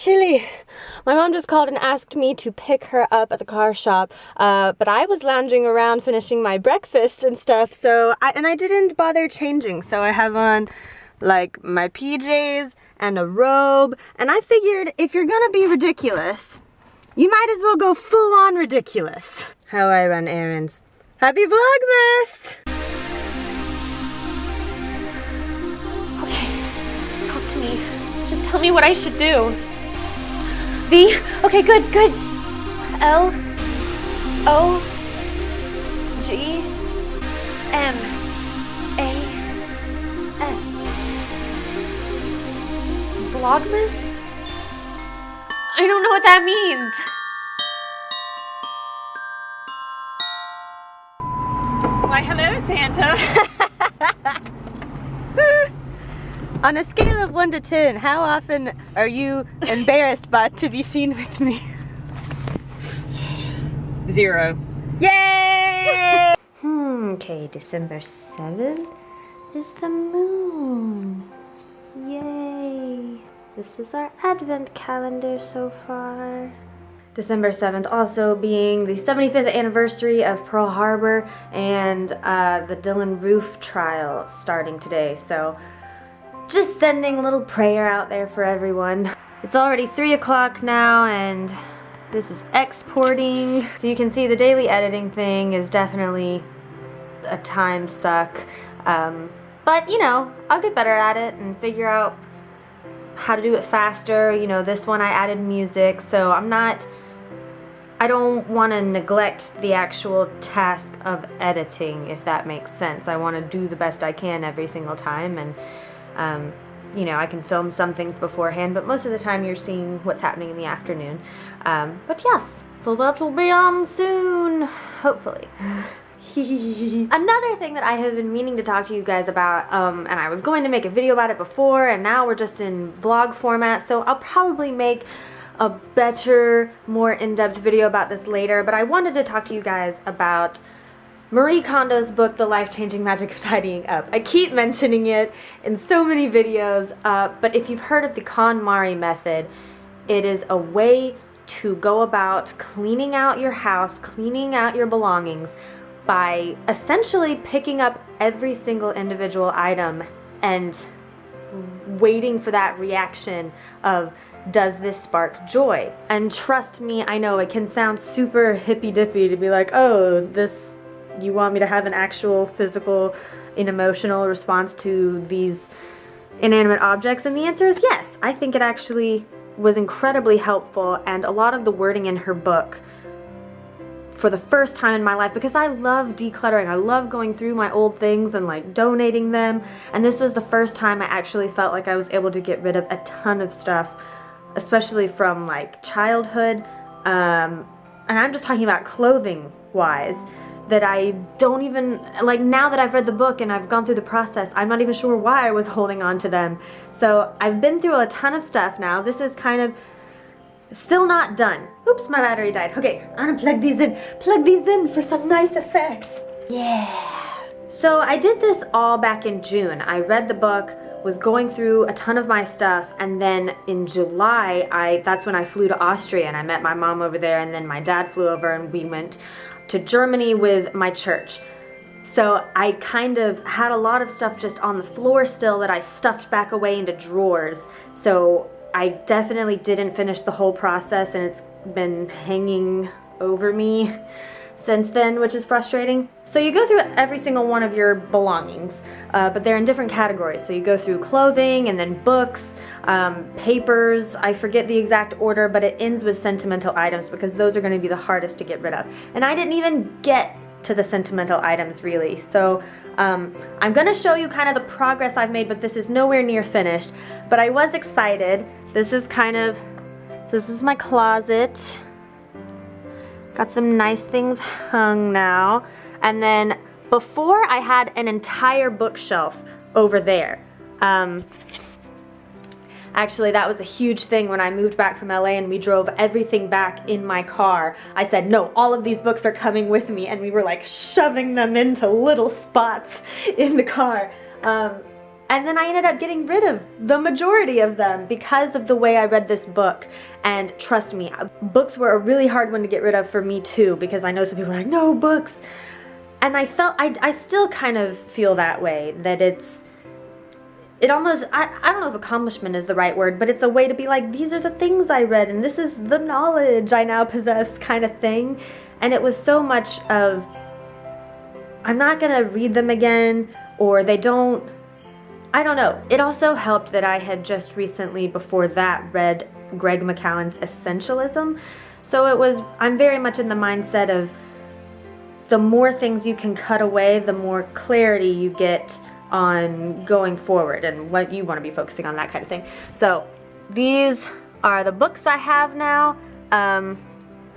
chilly. My mom just called and asked me to pick her up at the car shop, but I was lounging around finishing my breakfast and stuff, so I didn't bother changing. So I have on like my PJs and a robe, and I figured if you're gonna be ridiculous, you might as well go full on ridiculous. How I run errands. Happy Vlogmas! Okay, talk to me. Just tell me what I should do. V? Okay, good. L O G M A S. Vlogmas? I don't know what that means. Why, hello, Santa. On a scale of 1 to 10, how often are you embarrassed to be seen with me? 0. Yay! Okay, December 7th is the moon. Yay! This is our advent calendar so far. December 7th also being the 75th anniversary of Pearl Harbor and the Dylan Roof trial starting today. So just sending a little prayer out there for everyone. It's already 3 o'clock now and this is exporting. So you can see the daily editing thing is definitely a time suck. But you know, I'll get better at it and figure out how to do it faster. You know, this one I added music, so I don't want to neglect the actual task of editing, if that makes sense. I want to do the best I can every single time, and you know, I can film some things beforehand, but most of the time you're seeing what's happening in the afternoon. But yes, so that will be on soon, hopefully. Another thing that I have been meaning to talk to you guys about, and I was going to make a video about it before, and now we're just in vlog format, so I'll probably make a better, more in-depth video about this later, but I wanted to talk to you guys about Marie Kondo's book, The Life-Changing Magic of Tidying Up. I keep mentioning it in so many videos, but if you've heard of the KonMari method, it is a way to go about cleaning out your house, cleaning out your belongings, by essentially picking up every single individual item and waiting for that reaction of, does this spark joy? And trust me, I know it can sound super hippy-dippy to be like, oh, you want me to have an actual physical and emotional response to these inanimate objects? And the answer is yes. I think it actually was incredibly helpful, and a lot of the wording in her book for the first time in my life, because I love decluttering. I love going through my old things and like donating them, and this was the first time I actually felt like I was able to get rid of a ton of stuff, especially from like childhood, and I'm just talking about clothing wise, that I don't even, like, now that I've read the book and I've gone through the process, I'm not even sure why I was holding on to them. So I've been through a ton of stuff now. This is kind of still not done. Oops, my battery died. Okay, I'm gonna plug these in for some nice effect. Yeah. So I did this all back in June. I read the book, was going through a ton of my stuff, and then in July, that's when I flew to Austria and I met my mom over there, and then my dad flew over and we went to Germany with my church. So I kind of had a lot of stuff just on the floor still that I stuffed back away into drawers. So I definitely didn't finish the whole process, and it's been hanging over me since then, which is frustrating. So you go through every single one of your belongings, but they're in different categories. So you go through clothing, and then books, papers, I forget the exact order, but it ends with sentimental items because those are going to be the hardest to get rid of. And I didn't even get to the sentimental items really. So I'm going to show you kind of the progress I've made, but this is nowhere near finished. But I was excited. This is my closet. Got some nice things hung now. And then before I had an entire bookshelf over there. Actually, that was a huge thing when I moved back from LA and we drove everything back in my car. I said, no, all of these books are coming with me, and we were like shoving them into little spots in the car. And then I ended up getting rid of the majority of them because of the way I read this book. And trust me, books were a really hard one to get rid of for me too, because I know some people are like, no books. And I still kind of feel that way, that it almost, I don't know if accomplishment is the right word, but it's a way to be like, these are the things I read and this is the knowledge I now possess kind of thing. And it was so much of, I'm not gonna read them again, or they don't, I don't know. It also helped that I had just recently, before that, read Greg McCallan's Essentialism. So I'm very much in the mindset of the more things you can cut away, the more clarity you get on going forward and what you want to be focusing on, that kind of thing. So these are the books I have now.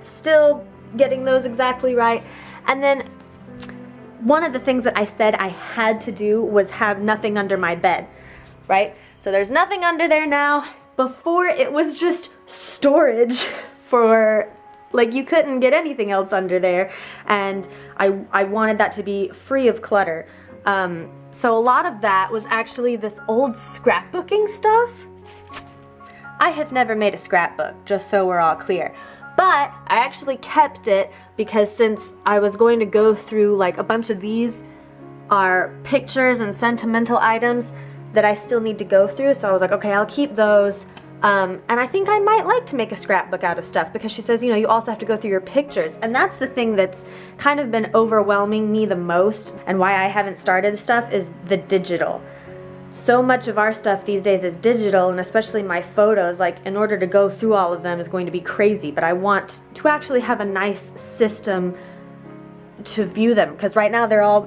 Still getting those exactly right. And then one of the things that I said I had to do was have nothing under my bed, right? So there's nothing under there now. Before it was just storage for, like, you couldn't get anything else under there. And I wanted that to be free of clutter. So a lot of that was actually this old scrapbooking stuff. I have never made a scrapbook, just so we're all clear. But I actually kept it because since I was going to go through, like, a bunch of these are pictures and sentimental items that I still need to go through. So I was like, okay, I'll keep those. And I think I might like to make a scrapbook out of stuff, because she says, you know, you also have to go through your pictures. And that's the thing that's kind of been overwhelming me the most, and why I haven't started stuff, is the digital. So much of our stuff these days is digital, and especially my photos, like, in order to go through all of them is going to be crazy. But I want to actually have a nice system to view them, because right now they're all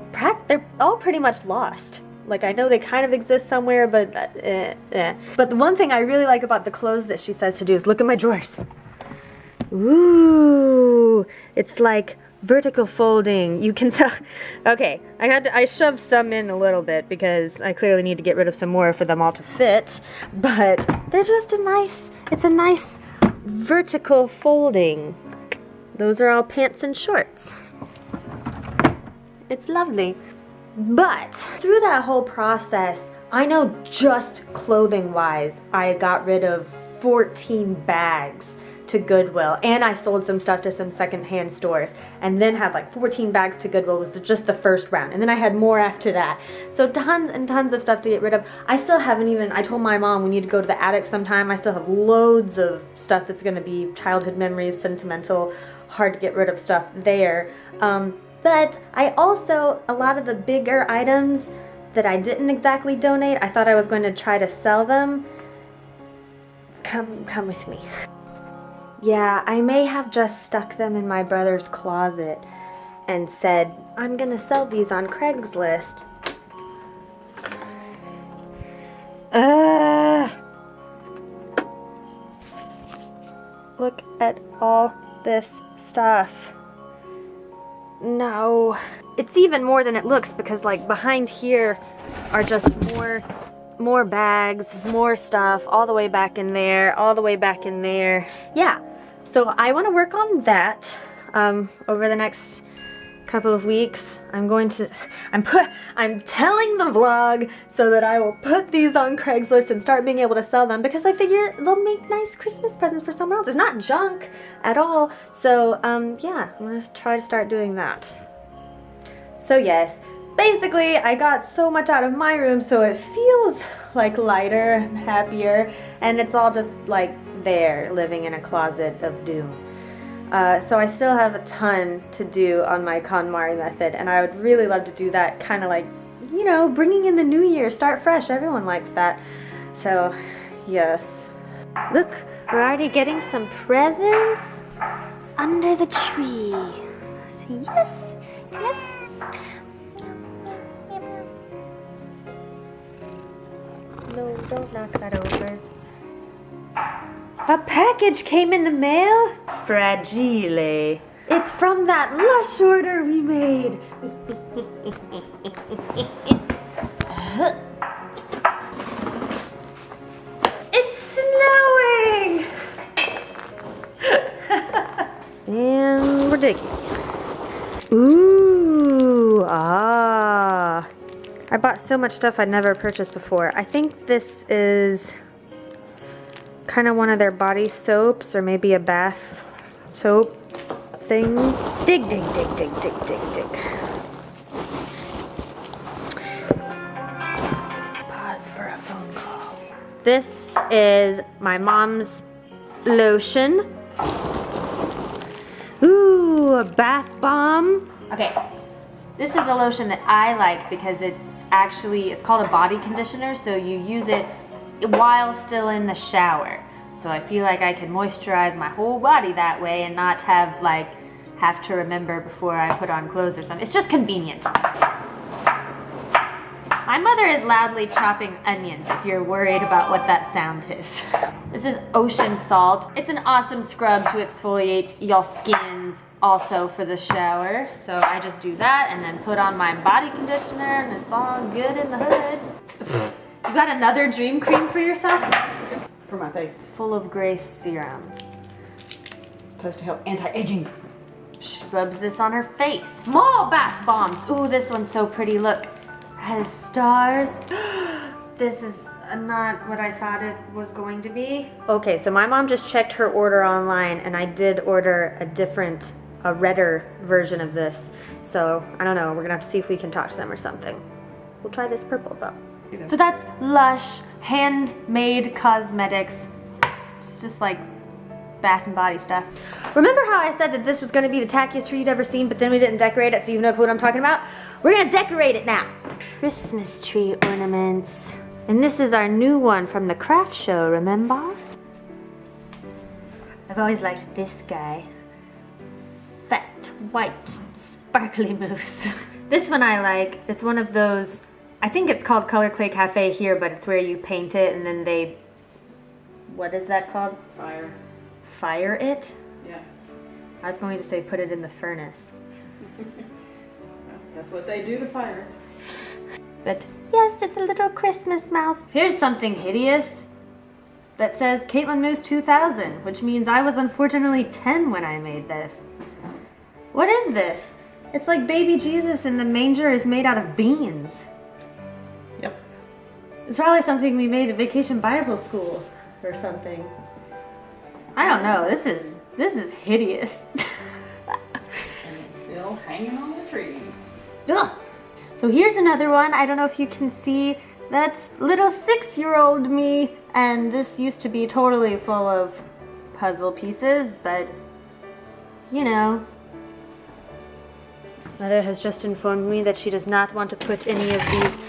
pretty much lost. Like, I know they kind of exist somewhere, but But the one thing I really like about the clothes that she says to do is look at my drawers. Ooh, it's like vertical folding. You can tell. Okay, I shoved some in a little bit because I clearly need to get rid of some more for them all to fit. But they're just it's a nice vertical folding. Those are all pants and shorts. It's lovely. But through that whole process, I know just clothing wise, I got rid of 14 bags to Goodwill, and I sold some stuff to some secondhand stores, and then had like 14 bags to Goodwill was just the first round, and then I had more after that. So tons and tons of stuff to get rid of. I still haven't even, I told my mom we need to go to the attic sometime. I still have loads of stuff that's gonna be childhood memories, sentimental, hard to get rid of stuff there. But I also, a lot of the bigger items that I didn't exactly donate, I thought I was going to try to sell them. Come with me. Yeah, I may have just stuck them in my brother's closet and said, I'm gonna sell these on Craigslist. Look at all this stuff. No. It's even more than it looks, because like behind here are just more bags, more stuff, all the way back in there, all the way back in there. Yeah, so I want to work on that over the next couple of weeks. I'm telling the vlog so that I will put these on Craigslist and start being able to sell them, because I figure they'll make nice Christmas presents for someone else. It's not junk at all. So yeah, I'm gonna try to start doing that. So yes, basically I got so much out of my room, so it feels like lighter and happier, and it's all just like there, living in a closet of doom. So I still have a ton to do on my KonMari method, and I would really love to do that, kind of like, you know, bringing in the new year, start fresh. Everyone likes that. So yes. Look, we're already getting some presents under the tree. So yes, yes. No, don't knock that over. A package came in the mail? Fragile. It's from that Lush order we made. It's snowing! And we're digging. Ooh, ah. I bought so much stuff I'd never purchased before. I think this is kind of one of their body soaps or maybe a bath soap thing. Dig, dig, dig, dig, dig, dig, dig. Pause for a phone call. This is my mom's lotion. Ooh, a bath bomb. Okay, this is a lotion that I like because it's called a body conditioner, so you use it while still in the shower. So I feel like I can moisturize my whole body that way and not have to remember before I put on clothes or something. It's just convenient. My mother is loudly chopping onions if you're worried about what that sound is. This is ocean salt. It's an awesome scrub to exfoliate your skins also for the shower. So I just do that and then put on my body conditioner and it's all good in the hood. You got another dream cream for yourself? For my face. Full of grace serum. It's supposed to help anti-aging. She rubs this on her face. More bath bombs. Ooh, this one's so pretty. Look, has stars. This is not what I thought it was going to be. Okay, so my mom just checked her order online and I did order a redder version of this. So I don't know, we're gonna have to see if we can talk to them or something. We'll try this purple though. So that's Lush handmade cosmetics. It's just like bath and body stuff. Remember how I said that this was gonna be the tackiest tree you'd ever seen, but then we didn't decorate it, so you know what I'm talking about? We're gonna decorate it now. Christmas tree ornaments. And this is our new one from the craft show, remember? I've always liked this guy. Fat, white, sparkly mousse. This one I like. It's one of those, I think it's called Color Clay Cafe here, but it's where you paint it and then they, what is that called? Fire. Fire it? Yeah. I was going to say put it in the furnace. Well, that's what they do to fire it. But yes, it's a little Christmas mouse. Here's something hideous that says Kaitlin Moose 2000, which means I was unfortunately 10 when I made this. What is this? It's like baby Jesus and the manger is made out of beans. Yep. It's probably something we made at Vacation Bible School or something. I don't know, this is hideous. And it's still hanging on the tree. Ugh. So here's another one. I don't know if you can see. That's little 6-year-old me. And this used to be totally full of puzzle pieces, but you know. Mother has just informed me that she does not want to put any of these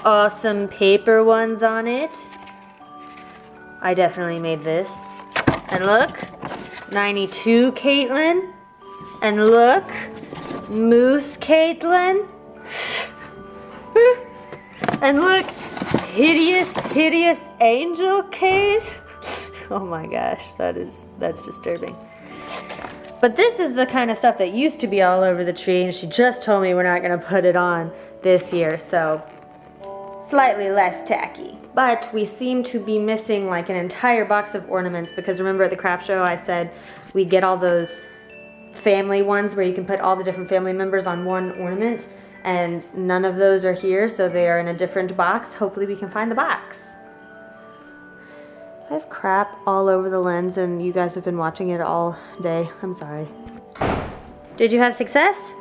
awesome paper ones on it. I definitely made this. And look, 92 Kaitlin. And look, Moose Kaitlin. And look, hideous, hideous angel Kate. Oh my gosh, that's disturbing. But this is the kind of stuff that used to be all over the tree, and she just told me we're not gonna put it on this year, so slightly less tacky. But we seem to be missing like an entire box of ornaments because remember at the craft show I said we get all those family ones where you can put all the different family members on one ornament. And none of those are here, so they are in a different box. Hopefully we can find the box. I have crap all over the lens and you guys have been watching it all day. I'm sorry. Did you have success?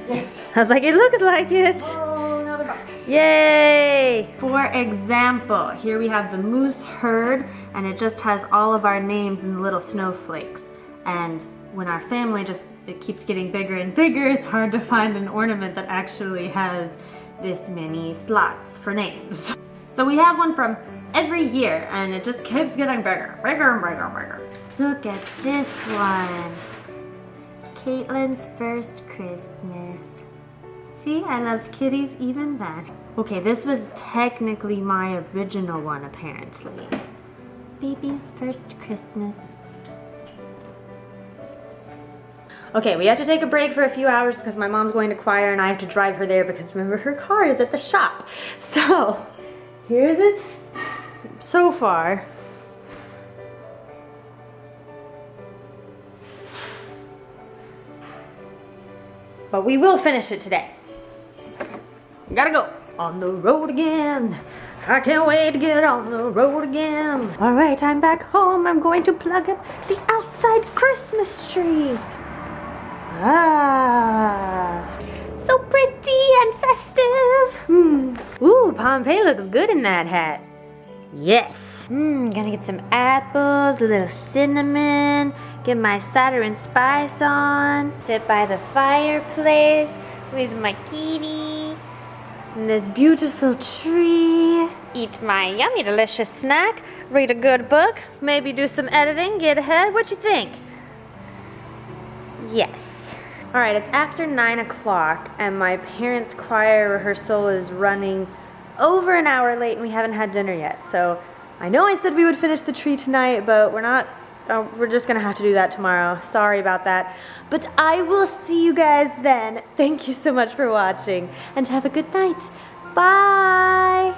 Yes. I was like, it looks like it. Oh, another box. Yay! For example, here we have the moose herd and it just has all of our names in little snowflakes. And when our family it keeps getting bigger and bigger, it's hard to find an ornament that actually has this many slots for names. So we have one from every year and it just keeps getting bigger, bigger and bigger and bigger. Look at this one. Kaitlin's first Christmas. See, I loved kitties even then. Okay, this was technically my original one apparently. Baby's first Christmas. Okay, we have to take a break for a few hours because my mom's going to choir and I have to drive her there because remember her car is at the shop. So, here's it so far. But we will finish it today. Gotta go. On the road again. I can't wait to get on the road again. All right, I'm back home. I'm going to plug up the outside Christmas tree. Ah, so pretty and festive. Ooh, Pompeii looks good in that hat. Yes. Gonna get some apples, a little cinnamon, get my cider and spice on, sit by the fireplace with my kitty, and this beautiful tree, eat my yummy delicious snack, read a good book, maybe do some editing, get ahead. What you think? Yes. All right, it's after 9 o'clock and my parents' choir rehearsal is running over an hour late and we haven't had dinner yet. So I know I said we would finish the tree tonight, but we're not. We're just gonna have to do that tomorrow. Sorry about that. But I will see you guys then. Thank you so much for watching and have a good night. Bye.